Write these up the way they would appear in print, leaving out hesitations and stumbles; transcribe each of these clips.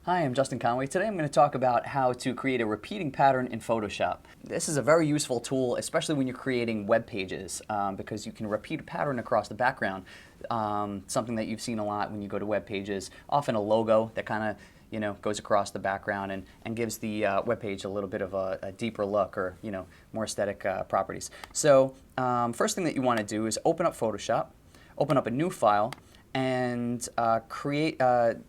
Hi, I'm Justin Conway. Today I'm going to talk about how to create a repeating pattern in Photoshop. This is a very useful tool, especially when you're creating web pages, because you can repeat a pattern across the background. Something that you've seen a lot when you go to web pages, often a logo that kind of goes across the background and gives the web page a little bit of a deeper look, or more aesthetic properties. So first thing that you want to do is open up Photoshop, open up a new file, and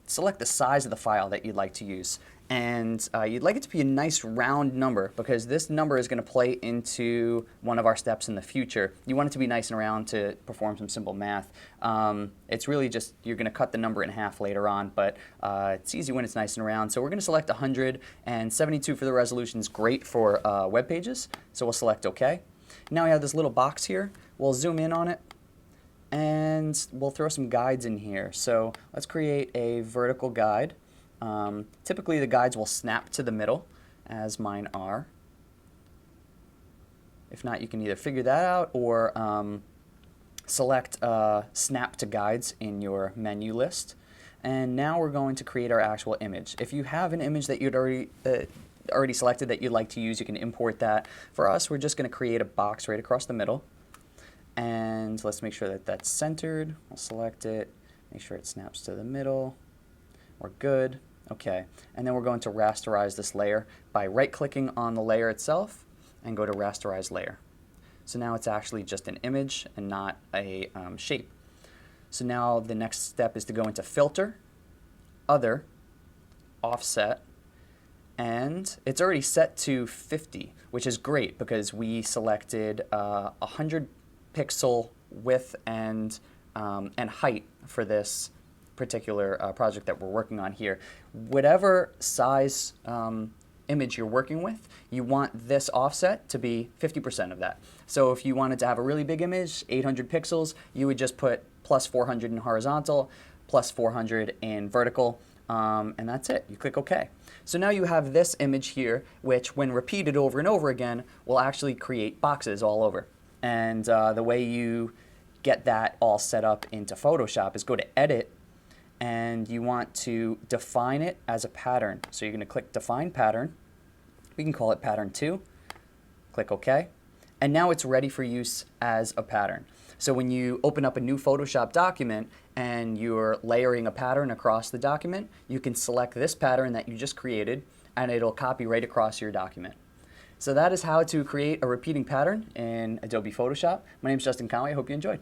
select the size of the file that you'd like to use. And you'd like it to be a nice round number, because this number is going to play into one of our steps in the future. You want it to be nice and round to perform some simple math. It's really just, you're going to cut the number in half later on, but it's easy when it's nice and round. So we're going to select 100, and 72 for the resolution is great for web pages. So we'll select OK. Now we have this little box here. We'll zoom in on it, and we'll throw some guides in here. So let's create a vertical guide. Typically the guides will snap to the middle, as mine are. If not, you can either figure that out or select snap to guides in your menu list. And now we're going to create our actual image. If you have an image that you'd already selected that you'd like to use, you can import that. For us, we're just going to create a box right across the middle. And let's make sure that that's centered. We'll select it, make sure it snaps to the middle. We're good. Okay. And then we're going to rasterize this layer by right-clicking on the layer itself and go to Rasterize Layer. So now it's actually just an image and not a shape. So now the next step is to go into Filter, Other, Offset, and it's already set to 50, which is great because we selected 100 pixel width and height for this particular project that we're working on here. Whatever size image you're working with, you want this offset to be 50% of that. So if you wanted to have a really big image, 800 pixels, you would just put plus 400 in horizontal, plus 400 in vertical, and that's it. You click OK. So now you have this image here, which when repeated over and over again, will actually create boxes all over. And the way you get that all set up into Photoshop is go to Edit, and you want to define it as a pattern. So you're going to click Define Pattern. We can call it Pattern 2. Click OK. And now it's ready for use as a pattern. So when you open up a new Photoshop document and you're layering a pattern across the document, you can select this pattern that you just created, and it'll copy right across your document. So that is how to create a repeating pattern in Adobe Photoshop. My name is Justin Conway. I hope you enjoyed.